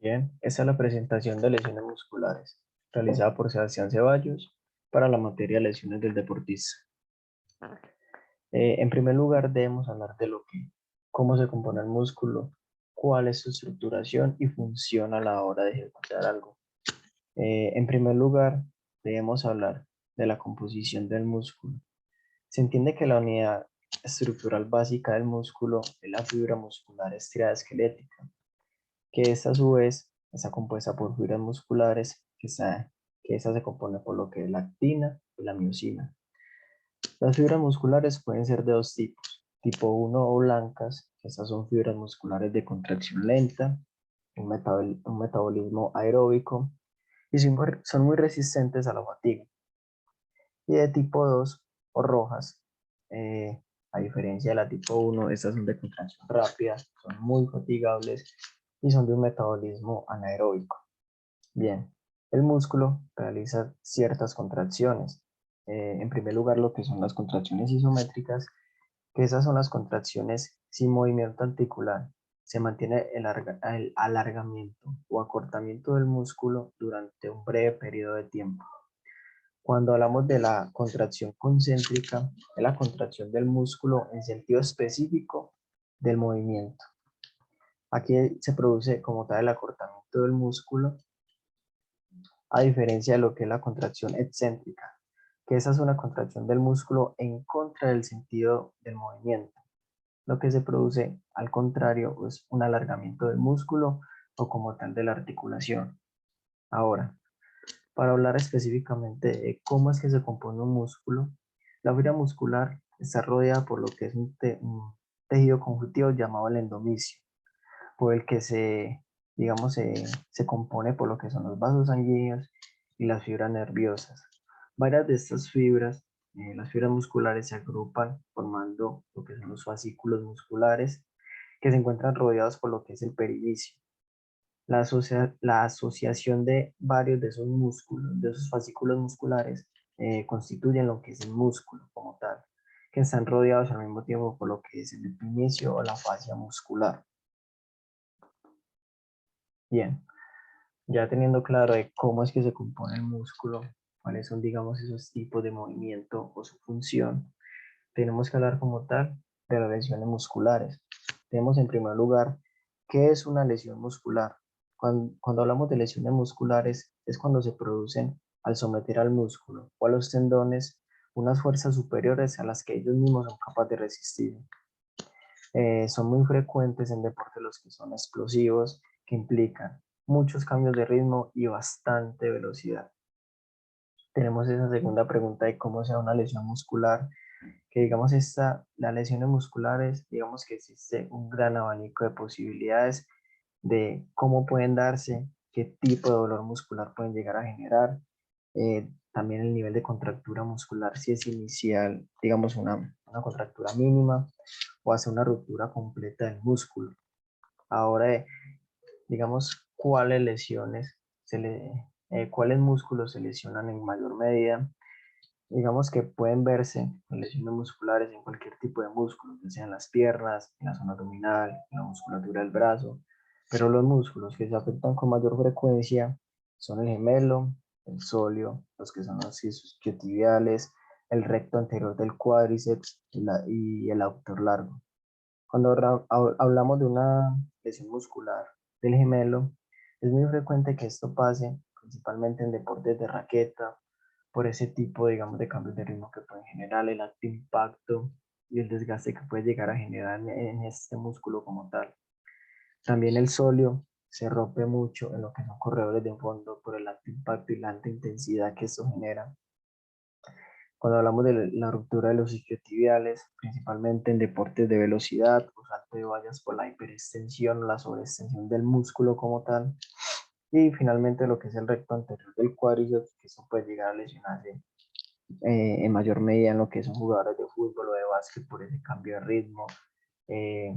Bien, esta es la presentación de lesiones musculares, realizada por Sebastián Ceballos para la materia lesiones del deportista. En primer lugar, debemos hablar de cómo se compone el músculo, cuál es su estructuración y función a la hora de ejecutar algo. En primer lugar, debemos hablar de la composición del músculo. Se entiende que la unidad estructural básica del músculo es la fibra muscular estriada esquelética, que esta a su vez está compuesta por fibras musculares, que esta se compone por lo que es la actina y la miosina. Las fibras musculares pueden ser de dos tipos, tipo 1 o blancas, que estas son fibras musculares de contracción lenta, un metabolismo aeróbico y son muy resistentes a la fatiga. Y de tipo 2 o rojas, a diferencia de la tipo 1, estas son de contracción rápida, son muy fatigables y son de un metabolismo anaeróbico. Bien, el músculo realiza ciertas contracciones. En primer lugar, lo que son las contracciones isométricas, que esas son las contracciones sin movimiento articular. Se mantiene el alargamiento o acortamiento del músculo durante un breve periodo de tiempo. Cuando hablamos de la contracción concéntrica, es la contracción del músculo en sentido específico del movimiento. Aquí se produce como tal el acortamiento del músculo, a diferencia de lo que es la contracción excéntrica, que esa es una contracción del músculo en contra del sentido del movimiento. Lo que se produce, al contrario, es un alargamiento del músculo o como tal de la articulación. Ahora, para hablar específicamente de cómo es que se compone un músculo, la fibra muscular está rodeada por lo que es un tejido conjuntivo llamado el endomisio, por el que se compone por lo que son los vasos sanguíneos y las fibras nerviosas. Varias de estas fibras, las fibras musculares, se agrupan formando lo que son los fascículos musculares, que se encuentran rodeados por lo que es el perivicio. La asociación de varios de esos músculos, de esos fascículos musculares, constituyen lo que es el músculo como tal, que están rodeados al mismo tiempo por lo que es el epinicio o la fascia muscular. Bien, ya teniendo claro de cómo es que se compone el músculo, cuáles son, digamos, esos tipos de movimiento o su función, tenemos que hablar como tal de las lesiones musculares. Tenemos en primer lugar, ¿qué es una lesión muscular? Cuando hablamos de lesiones musculares es cuando se producen al someter al músculo o a los tendones unas fuerzas superiores a las que ellos mismos son capaces de resistir. Son muy frecuentes en deportes los que son explosivos, que implican muchos cambios de ritmo y bastante velocidad. Tenemos esa segunda pregunta de cómo sea una lesión muscular, que digamos las lesiones musculares, digamos que existe un gran abanico de posibilidades de cómo pueden darse, qué tipo de dolor muscular pueden llegar a generar, también el nivel de contractura muscular, si es inicial, digamos una contractura mínima o hace una ruptura completa del músculo. Ahora, digamos, cuáles músculos se lesionan en mayor medida. Digamos que pueden verse lesiones musculares en cualquier tipo de músculo, ya sea en las piernas, en la zona abdominal, en la musculatura del brazo, pero los músculos que se afectan con mayor frecuencia son el gemelo, el sóleo, los que son los isquiotibiales, el recto anterior del cuádriceps y el abductor largo. Cuando hablamos de una lesión muscular del gemelo, es muy frecuente que esto pase principalmente en deportes de raqueta, por ese tipo, digamos, de cambios de ritmo que pueden generar, el alto impacto y el desgaste que puede llegar a generar en este músculo como tal. También el sóleo se rompe mucho en lo que son corredores de fondo por el alto impacto y la alta intensidad que esto genera. Cuando hablamos de la ruptura de los isquiotibiales, principalmente en deportes de velocidad o salto de vallas por la hiperextensión o la sobreextensión del músculo como tal. Y finalmente lo que es el recto anterior del cuádriceps, que eso puede llegar a lesionarse en mayor medida en lo que son jugadores de fútbol o de básquet por ese cambio de ritmo, eh,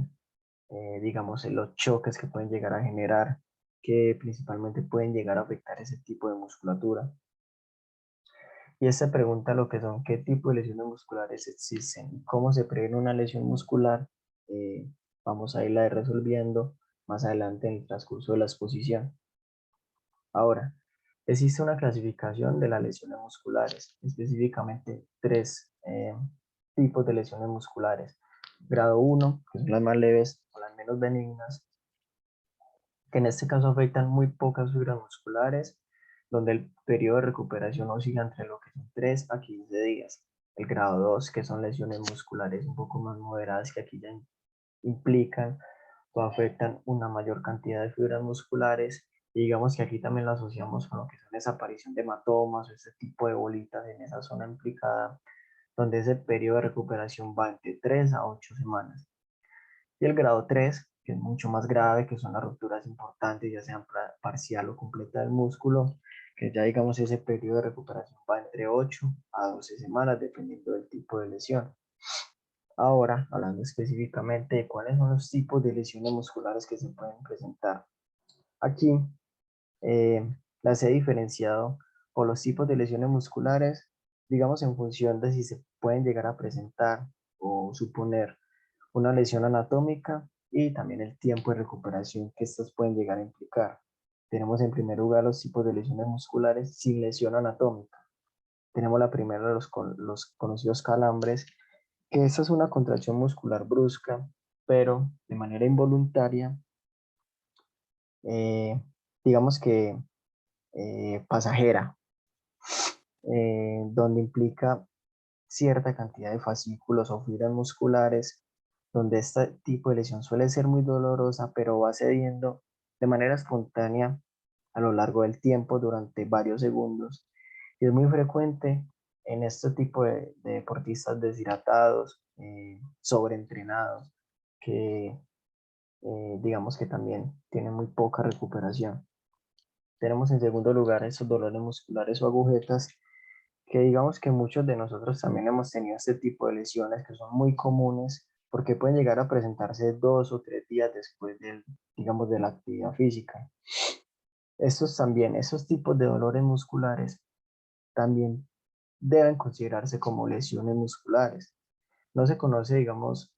digamos, en los choques que pueden llegar a generar, que principalmente pueden llegar a afectar ese tipo de musculatura. Y esta pregunta lo que son, ¿qué tipo de lesiones musculares existen? ¿Cómo se previene una lesión muscular? Vamos a irla resolviendo más adelante en el transcurso de la exposición. Ahora, existe una clasificación de las lesiones musculares, específicamente tres tipos de lesiones musculares. Grado 1, que son las más leves o las menos benignas, que en este caso afectan muy pocas fibras musculares, donde el periodo de recuperación oscila entre lo que son 3 a 15 días. El grado 2, que son lesiones musculares un poco más moderadas, que aquí ya implican o afectan una mayor cantidad de fibras musculares, y digamos que aquí también lo asociamos con lo que son esa aparición de hematomas o ese tipo de bolitas en esa zona implicada, donde ese periodo de recuperación va entre 3 a 8 semanas. Y el grado 3, que es mucho más grave, que son las rupturas importantes, ya sean parcial o completa del músculo, que ya digamos ese periodo de recuperación va entre 8 a 12 semanas, dependiendo del tipo de lesión. Ahora, hablando específicamente de cuáles son los tipos de lesiones musculares que se pueden presentar. Aquí las he diferenciado por los tipos de lesiones musculares, digamos en función de si se pueden llegar a presentar o suponer una lesión anatómica y también el tiempo de recuperación que estas pueden llegar a implicar. Tenemos en primer lugar los tipos de lesiones musculares sin lesión anatómica. Tenemos la primera, los conocidos calambres, que esta es una contracción muscular brusca, pero de manera involuntaria, eh, digamos que pasajera, donde implica cierta cantidad de fascículos o fibras musculares, donde este tipo de lesión suele ser muy dolorosa, pero va cediendo de manera espontánea a lo largo del tiempo durante varios segundos. Y es muy frecuente en este tipo de deportistas deshidratados, sobreentrenados, que digamos que también tienen muy poca recuperación. Tenemos en segundo lugar esos dolores musculares o agujetas, que digamos que muchos de nosotros también hemos tenido este tipo de lesiones que son muy comunes porque pueden llegar a presentarse 2 o 3 días después del, digamos, de la actividad física. Esos tipos de dolores musculares también deben considerarse como lesiones musculares. No se conoce, digamos,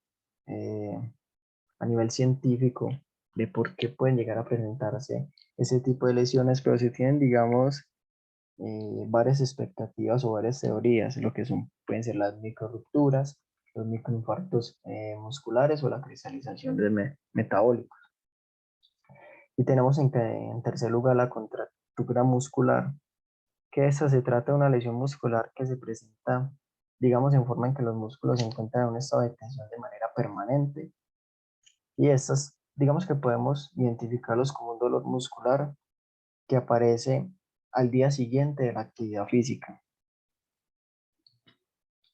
a nivel científico de por qué pueden llegar a presentarse ese tipo de lesiones, pero si tienen, digamos, varias expectativas o varias teorías, lo que son, pueden ser las microrupturas, los microinfartos musculares o la cristalización del metabólico. Y tenemos en tercer lugar la contractura muscular, que esta se trata de una lesión muscular que se presenta, digamos, en forma en que los músculos se encuentran en un estado de tensión de manera permanente. Y estas, digamos que podemos identificarlos como un dolor muscular que aparece al día siguiente de la actividad física.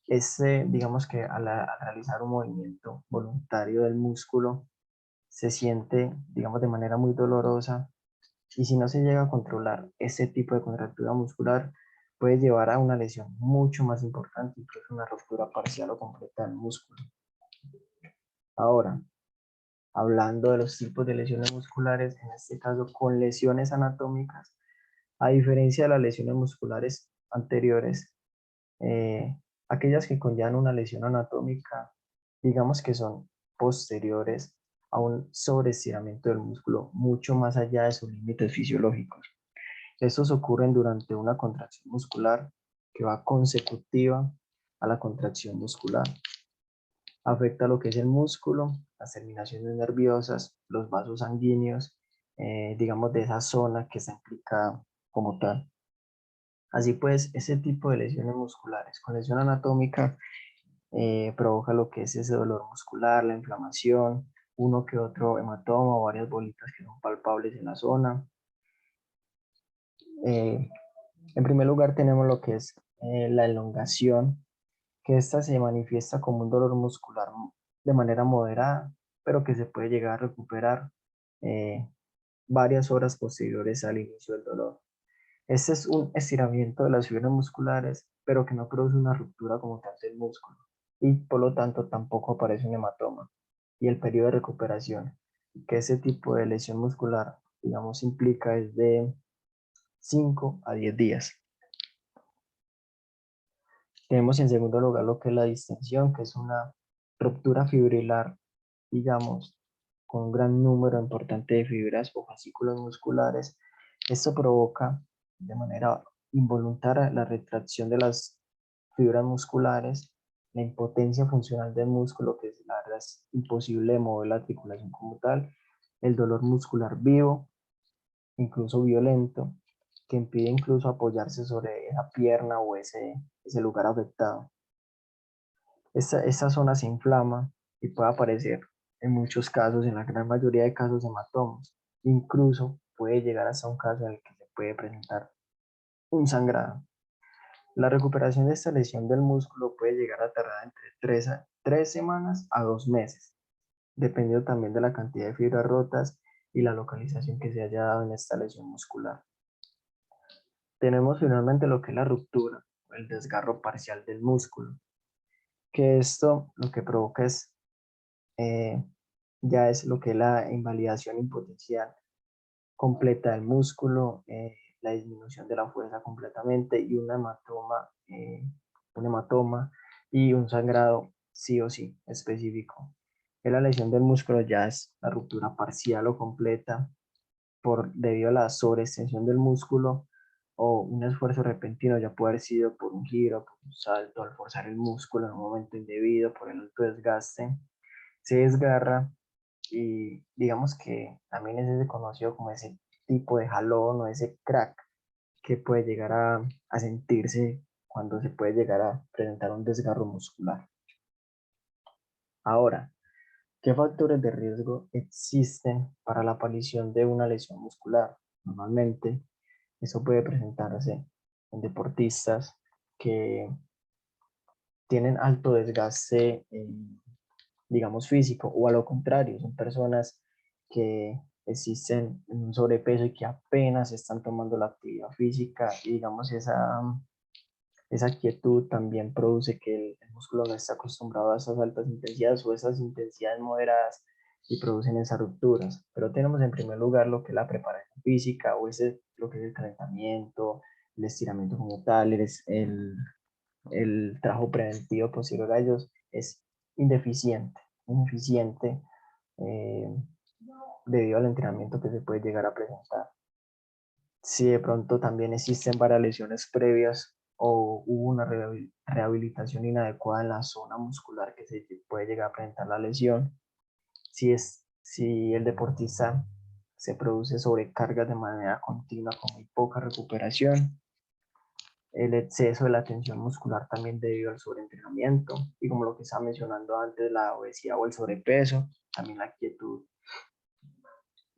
Digamos que al realizar un movimiento voluntario del músculo, se siente, digamos, de manera muy dolorosa, y si no se llega a controlar ese tipo de contractura muscular, puede llevar a una lesión mucho más importante, incluso una ruptura parcial o completa del músculo. Ahora, hablando de los tipos de lesiones musculares, en este caso con lesiones anatómicas, a diferencia de las lesiones musculares anteriores, eh, aquellas que conllevan una lesión anatómica, digamos que son posteriores a un sobreestiramiento del músculo mucho más allá de sus límites fisiológicos. Estos ocurren durante una contracción muscular que va consecutiva a la contracción muscular. Afecta lo que es el músculo, las terminaciones nerviosas, los vasos sanguíneos, digamos de esa zona que está implicada como tal. Así pues, ese tipo de lesiones musculares con lesión anatómica provoca lo que es ese dolor muscular, la inflamación, uno que otro hematoma o varias bolitas que son palpables en la zona. Eh, en primer lugar tenemos lo que es la elongación, que esta se manifiesta como un dolor muscular de manera moderada, pero que se puede llegar a recuperar eh, varias horas posteriores al inicio del dolor. Este es un estiramiento de las fibras musculares, pero que no produce una ruptura como tal del músculo, y por lo tanto tampoco aparece un hematoma. Y el periodo de recuperación que ese tipo de lesión muscular, digamos, implica es de 5 a 10 días. Tenemos en segundo lugar lo que es la distensión, que es una ruptura fibrilar, digamos, con un gran número importante de fibras o fascículos musculares. Esto provoca de manera involuntaria la retracción de las fibras musculares, la impotencia funcional del músculo, que la verdad es imposible de mover la articulación como tal, el dolor muscular vivo, incluso violento, que impide incluso apoyarse sobre esa pierna o ese lugar afectado. Esta zona se inflama y puede aparecer en muchos casos, en la gran mayoría de casos, hematomas. Incluso puede llegar hasta un caso en el que se puede presentar un sangrado. La recuperación de esta lesión del músculo puede llegar a tardar entre 3 semanas a 2 meses, dependiendo también de la cantidad de fibras rotas y la localización que se haya dado en esta lesión muscular. Tenemos finalmente lo que es la ruptura, o el desgarro parcial del músculo, que esto lo que provoca es, ya es lo que es la invalidación impotencial completa del músculo, la disminución de la fuerza completamente y un hematoma y un sangrado sí o sí específico. La lesión del músculo ya es la ruptura parcial o completa debido a la sobreextensión del músculo o un esfuerzo repentino, ya puede haber sido por un giro, por un salto, al forzar el músculo en un momento indebido, por el alto desgaste, se desgarra y digamos que también es ese conocido como ese tipo de jalón o ese crack que puede llegar a sentirse cuando se puede llegar a presentar un desgarro muscular. Ahora, ¿qué factores de riesgo existen para la aparición de una lesión muscular? Normalmente, eso puede presentarse en deportistas que tienen alto desgaste, digamos, físico, o a lo contrario, son personas que existen en un sobrepeso y que apenas están tomando la actividad física y digamos esa quietud también produce que el músculo no está acostumbrado a esas altas intensidades o esas intensidades moderadas y producen esas rupturas. Pero tenemos en primer lugar lo que es la preparación física o lo que es el calentamiento, el estiramiento como tal, el trabajo preventivo posterior a ellos es ineficiente eh, debido al entrenamiento que se puede llegar a presentar. Si de pronto también existen varias lesiones previas o hubo una rehabilitación inadecuada en la zona muscular que se puede llegar a presentar la lesión, si el deportista se produce sobrecargas de manera continua con muy poca recuperación, el exceso de la tensión muscular también debido al sobreentrenamiento y como lo que estaba mencionando antes, la obesidad o el sobrepeso, también la quietud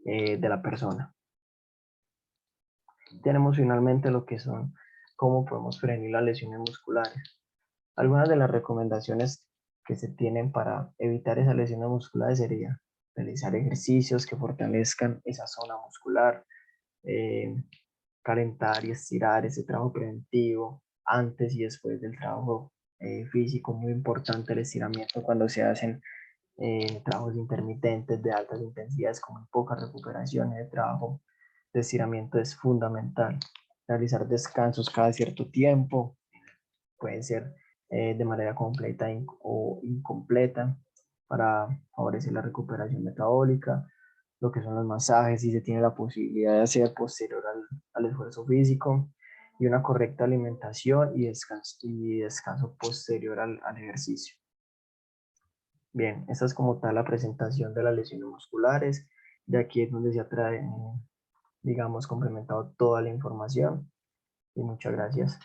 de la persona. Tenemos finalmente lo que son cómo podemos prevenir las lesiones musculares. Algunas de las recomendaciones que se tienen para evitar esas lesiones musculares sería realizar ejercicios que fortalezcan esa zona muscular, eh, calentar y estirar ese trabajo preventivo antes y después del trabajo físico. Muy importante el estiramiento cuando se hacen trabajos intermitentes de altas intensidades con muy poca recuperación. El trabajo de estiramiento es fundamental. Realizar descansos cada cierto tiempo, pueden ser de manera completa o incompleta para favorecer la recuperación metabólica, lo que son los masajes, si se tiene la posibilidad de hacer posterior al esfuerzo físico, y una correcta alimentación y descanso posterior al ejercicio. Bien, esta es como tal la presentación de las lesiones musculares. De aquí es donde se ha digamos, complementado toda la información. Y muchas gracias.